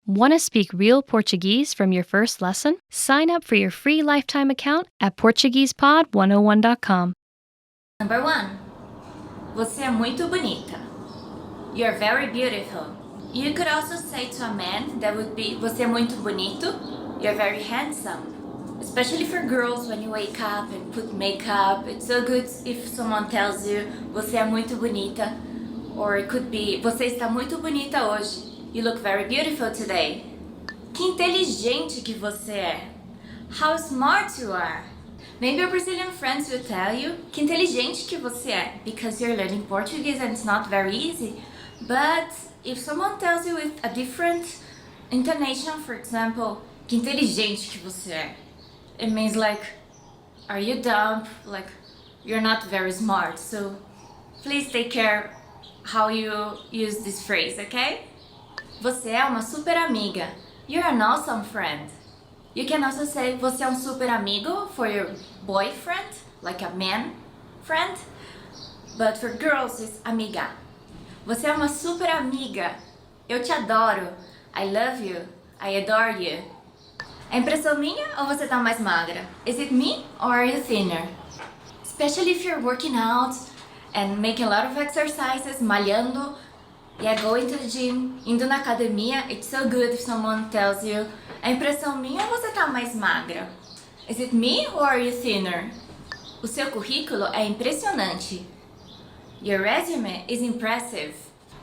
Want to speak real Portuguese from your first lesson? Sign up for your free lifetime account at PortuguesePod101.com. Number 1. Você é muito bonita. You're very beautiful. You could also say to a man, that would be Você é muito bonito. You're very handsome. Especially for girls, when you wake up and put makeup, it's so good if someone tells you Você é muito bonita. Or it could be Você está muito bonita hoje. You look very beautiful today. Que inteligente que você é. How smart you are. Maybe your Brazilian friends will tell you que inteligente que você é, because you're learning Portuguese and it's not very easy. But if someone tells you with a different intonation, for example, que inteligente que você é, it means like, are you dumb? Like, you're not very smart. So please take care how you use this phrase, okay? Você é uma super amiga. You're an awesome friend. You can also say você é super amigo for your boyfriend, like a man friend. But for girls, it's amiga. Você é uma super amiga. Eu te adoro. I love you. I adore you. É impressão minha ou você tá mais magra? Is it me or are you thinner? Especially if you're working out and making a lot of exercises, malhando. Yeah, going to the gym, indo na academia, it's so good if someone tells you, é impressão minha ou você tá mais magra? Is it me or are you thinner? O seu currículo é impressionante. Your resume is impressive.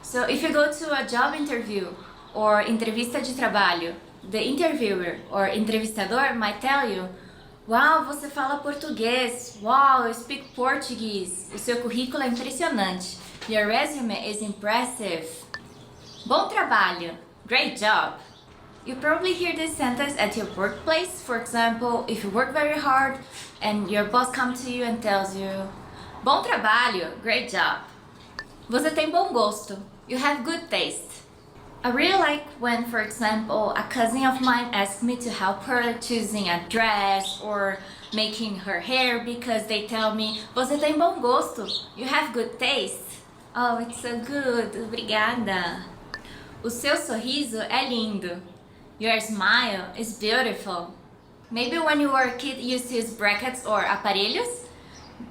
So if you go to a job interview or entrevista de trabalho, the interviewer or entrevistador might tell you, wow, você fala português. Wow, you speak Portuguese. O seu currículo é impressionante. Your resume is impressive. Bom trabalho. Great job. You probably hear this sentence at your workplace. For example, if you work very hard and your boss comes to you and tells you, bom trabalho. Great job. Você tem bom gosto. You have good taste. I really like when, for example, a cousin of mine asked me to help her choosing a dress or making her hair because they tell me, você tem bom gosto. You have good taste. Oh, it's so good. Obrigada. O seu sorriso é lindo. Your smile is beautiful. Maybe when you were a kid you used to use brackets or aparelhos,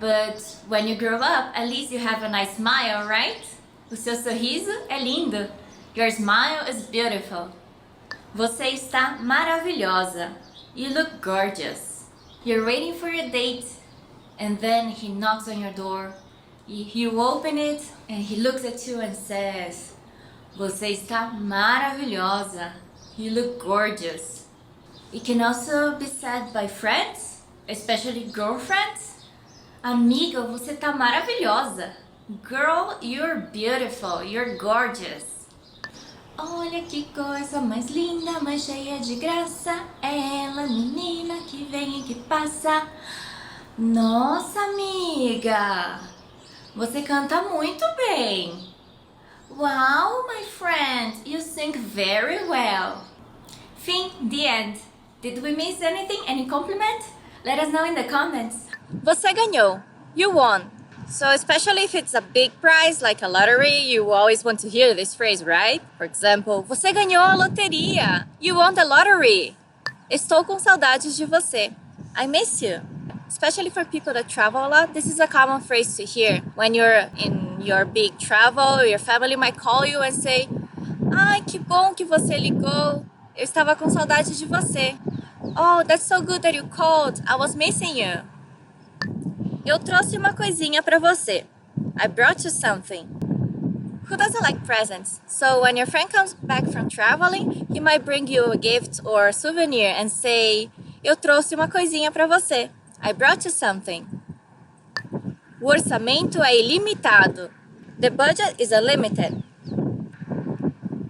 but when you grow up, at least you have a nice smile, right? O seu sorriso é lindo. Your smile is beautiful. Você está maravilhosa. You look gorgeous. You're waiting for your date, and then he knocks on your door. You open it and he looks at you and says, você está maravilhosa. You look gorgeous. It can also be said by friends, especially girlfriends. Amiga, você está maravilhosa. Girl, you're beautiful. You're gorgeous. Olha que coisa mais linda, mais cheia de graça. É ela, menina que vem e que passa. Nossa, amiga! Você canta muito bem. Wow, my friend, you sing very well. Fim, the end. Did we miss anything? Any compliment? Let us know in the comments. Você ganhou. You won. So especially if it's a big prize like a lottery, you always want to hear this phrase, right? For example, você ganhou a loteria. You won the lottery. Estou com saudades de você. I miss you. Especially for people that travel a lot, this is a common phrase to hear. When you're in your big travel, your family might call you and say, ai, que bom que você ligou. Eu estava com saudade de você. Oh, that's so good that you called. I was missing you. Eu trouxe uma coisinha para você. I brought you something. Who doesn't like presents? So when your friend comes back from traveling, he might bring you a gift or a souvenir and say, eu trouxe uma coisinha para você. I brought you something. O orçamento é ilimitado. The budget is unlimited.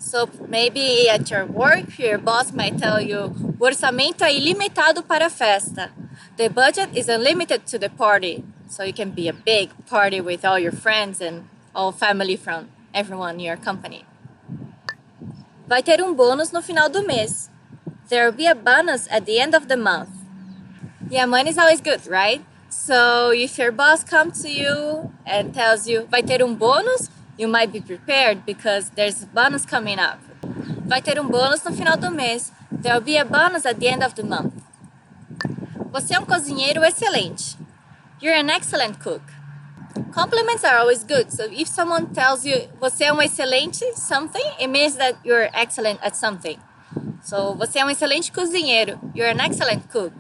So maybe at your work, your boss might tell you, o orçamento é ilimitado para a festa. The budget is unlimited to the party. So it can be a big party with all your friends and all family from everyone in your company. Vai ter bônus no final do mês. There will be a bonus at the end of the month. Yeah, money is always good, right? So if your boss comes to you and tells you, vai ter bônus, you might be prepared because there's a bonus coming up. Vai ter bônus no final do mês. There will be a bonus at the end of the month. Você é cozinheiro excelente. You're an excellent cook. Compliments are always good. So if someone tells you você é excelente something, it means that you're excellent at something. So você é excelente cozinheiro. You're an excellent cook.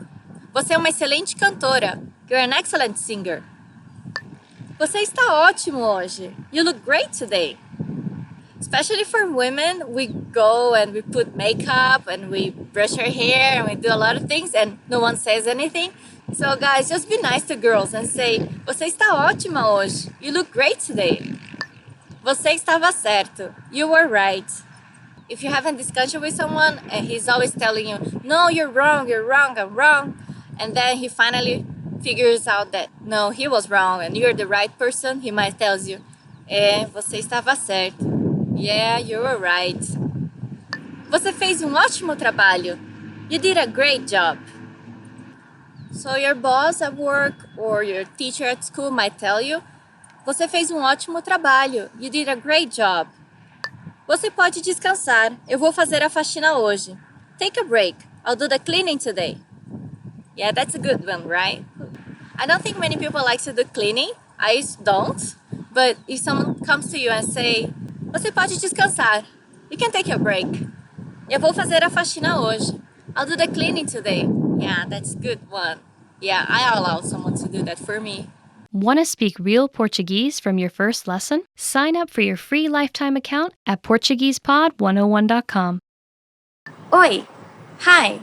Você é excelente cantora. You're an excellent singer. Você está ótimo hoje. You look great today. Especially for women, we go and we put makeup and we brush our hair and we do a lot of things and no one says anything. So guys, just be nice to girls and say, você está ótima hoje. You look great today. Você estava certo. You were right. If you have a discussion with someone and he's always telling you, no, you're wrong, I'm wrong. And then he finally figures out that, no, he was wrong and you're the right person, he might tell you, você estava certo. Yeah, you were right. Você fez ótimo trabalho. You did a great job. So your boss at work or your teacher at school might tell you, você fez ótimo trabalho. You did a great job. Você pode descansar. Eu vou fazer a faxina hoje. Take a break. I'll do the cleaning today. Yeah, that's a good one, right? I don't think many people like to do cleaning. I don't. But if someone comes to you and say, você pode descansar. You can take a break. Eu vou fazer a faxina hoje. I'll do the cleaning today. Yeah, that's a good one. Yeah, I allow someone to do that for me. Want to speak real Portuguese from your first lesson? Sign up for your free lifetime account at PortuguesePod101.com. Oi. Hi.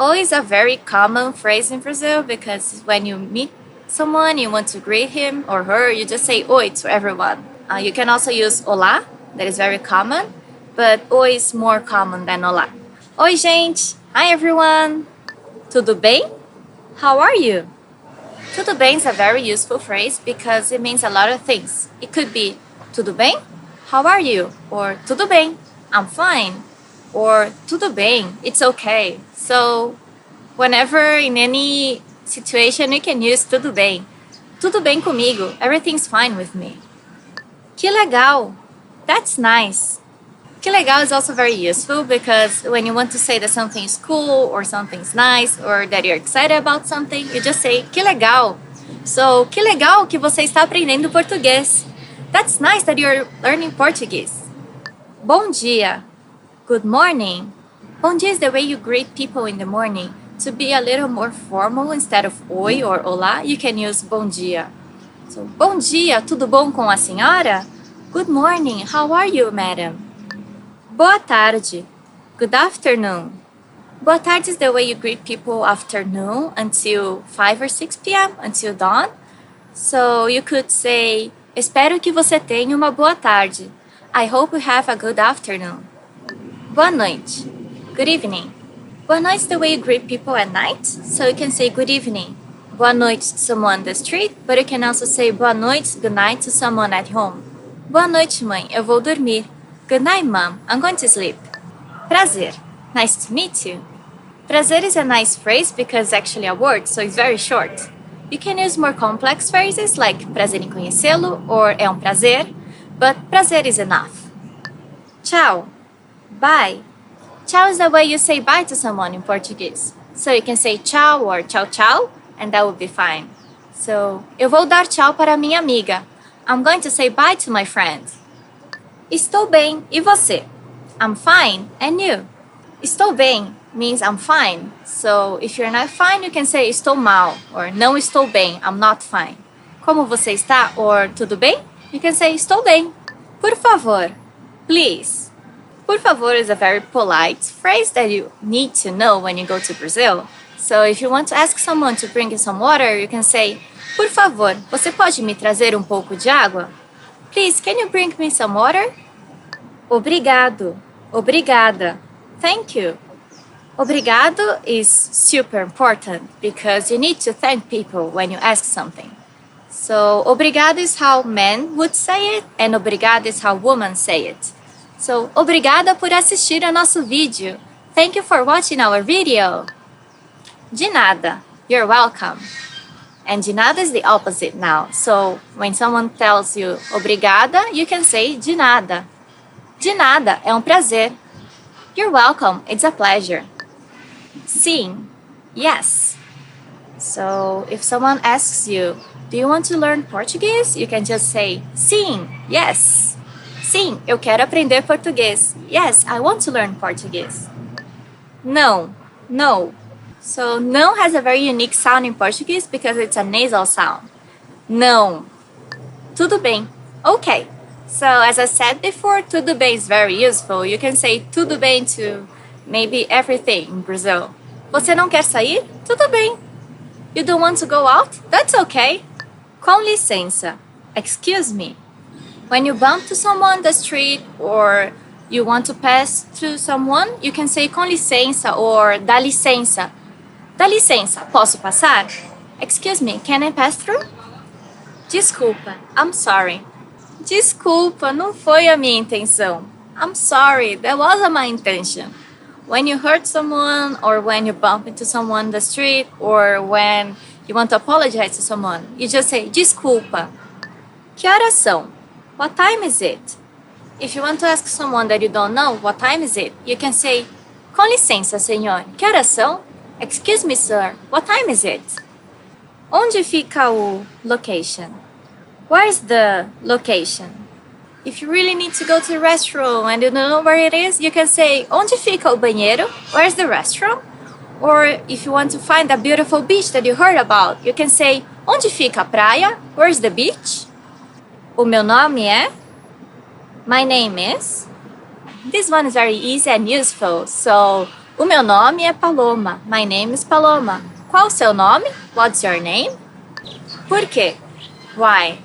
Oi is a very common phrase in Brazil because when you meet someone, you want to greet him or her, you just say oi to everyone. You can also use olá, that is very common, but oi is more common than olá. Oi, gente. Hi, everyone. Tudo bem? How are you? Tudo bem is a very useful phrase because it means a lot of things. It could be tudo bem? How are you? Or tudo bem? I'm fine. Or tudo bem? It's okay. So whenever in any situation you can use tudo bem. Tudo bem comigo. Everything's fine with me. Que legal. That's nice. Que legal is also very useful because when you want to say that something is cool or something's nice or that you're excited about something, you just say que legal. So, que legal que você está aprendendo português. That's nice that you're learning Portuguese. Bom dia. Good morning. Bom dia is the way you greet people in the morning. To be a little more formal, instead of oi or olá, you can use bom dia. So, bom dia, tudo bom com a senhora? Good morning, how are you, madam? Boa tarde. Good afternoon. Boa tarde is the way you greet people afternoon until 5 or 6 p.m., until dawn. So you could say, espero que você tenha uma boa tarde. I hope you have a good afternoon. Boa noite. Good evening. Boa noite is the way you greet people at night. So you can say good evening. Boa noite to someone on the street, but you can also say boa noite, good night to someone at home. Boa noite, mãe. Eu vou dormir. Good night, Mom. I'm going to sleep. Prazer. Nice to meet you. Prazer is a nice phrase because it's actually a word, so it's very short. You can use more complex phrases like prazer em conhecê-lo or é prazer, but prazer is enough. Tchau. Bye. Tchau is the way you say bye to someone in Portuguese. So you can say tchau or tchau tchau, and that would be fine. So, eu vou dar tchau para minha amiga. I'm going to say bye to my friend. Estou bem, e você? I'm fine, and you? Estou bem means I'm fine. So, if you're not fine, you can say estou mal, or não estou bem, I'm not fine. Como você está, or tudo bem? You can say estou bem. Por favor, please. Por favor is a very polite phrase that you need to know when you go to Brazil. So, if you want to ask someone to bring you some water, you can say, por favor, você pode me trazer pouco de água? Please, can you bring me some water? Obrigado. Obrigada. Thank you. Obrigado is super important because you need to thank people when you ask something. So, obrigado is how men would say it, and obrigada is how women say it. So, obrigada por assistir ao nosso vídeo. Thank you for watching our video. De nada. You're welcome. And de nada is the opposite now. So, when someone tells you obrigada, you can say de nada. De nada é prazer. You're welcome. It's a pleasure. Sim. Yes. So if someone asks you, do you want to learn Portuguese? You can just say, sim, yes. Sim, eu quero aprender português. Yes, I want to learn Portuguese. Não, no. So não has a very unique sound in Portuguese because it's a nasal sound. Não. Tudo bem. Okay. So as I said before, tudo bem is very useful. You can say tudo bem to maybe everything in Brazil. Você não quer sair? Tudo bem. You don't want to go out? That's okay. Com licença. Excuse me. When you bump to someone on the street or you want to pass through someone, you can say com licença or dá licença. Dá licença, posso passar? Excuse me, can I pass through? Desculpa, I'm sorry. Desculpa, não foi a minha intenção. I'm sorry, that wasn't my intention. When you hurt someone or when you bump into someone on the street or when you want to apologize to someone, you just say desculpa. Que horas são? What time is it? If you want to ask someone that you don't know what time is it, you can say com licença, senhor. Que horas são? Excuse me, sir. What time is it? Onde fica o location? Where's the location? If you really need to go to the restroom and you don't know where it is, you can say, onde fica o banheiro? Where's the restroom? Or if you want to find a beautiful beach that you heard about, you can say, onde fica a praia? Where's the beach? O meu nome é? My name is? This one is very easy and useful. So, o meu nome é Paloma. My name is Paloma. Qual o seu nome? What's your name? Por quê? Why?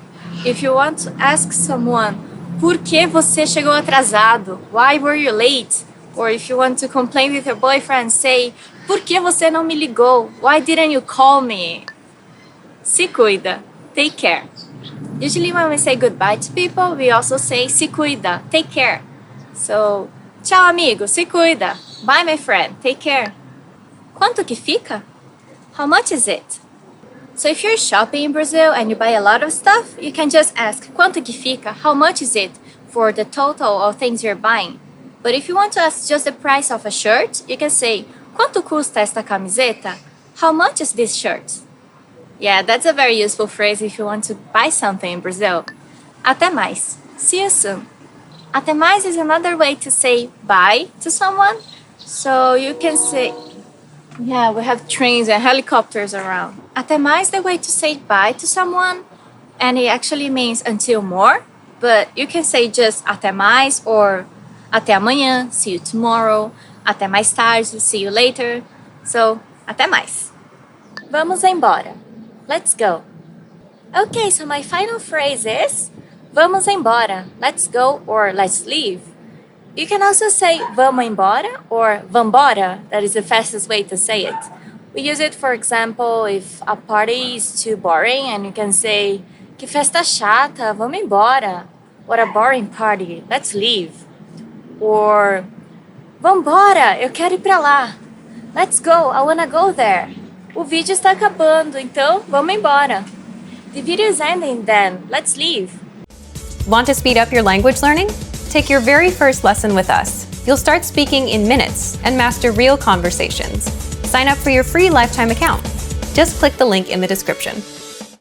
If you want to ask someone, por que você chegou atrasado? Why were you late? Or if you want to complain with your boyfriend, say, por que você não me ligou? Why didn't you call me? Se cuida. Take care. Usually when we say goodbye to people, we also say se cuida. Take care. So, tchau amigo, se cuida. Bye my friend, take care. Quanto que fica? How much is it? So if you're shopping in Brazil and you buy a lot of stuff, you can just ask, quanto que fica? How much is it for the total of things you're buying? But if you want to ask just the price of a shirt, you can say, quanto custa esta camiseta? How much is this shirt? Yeah, that's a very useful phrase if you want to buy something in Brazil. Até mais. See you soon. Até mais is another way to say bye to someone. So you can say, yeah, we have trains and helicopters around. Até mais is the way to say bye to someone, and it actually means until more, but you can say just até mais or até amanhã, see you tomorrow, até mais tarde, see you later. So, até mais. Vamos embora. Let's go. Okay, so my final phrase is vamos embora. Let's go or let's leave. You can also say vamos embora or vambora. That is the fastest way to say it. We use it, for example, if a party is too boring and you can say que festa chata, vamos embora. What a boring party, let's leave. Or vambora, eu quero ir pra lá. Let's go, I wanna go there. O vídeo está acabando, então vamos embora. The video is ending then, let's leave. Want to speed up your language learning? Take your very first lesson with us. You'll start speaking in minutes and master real conversations. Sign up for your free lifetime account. Just click the link in the description.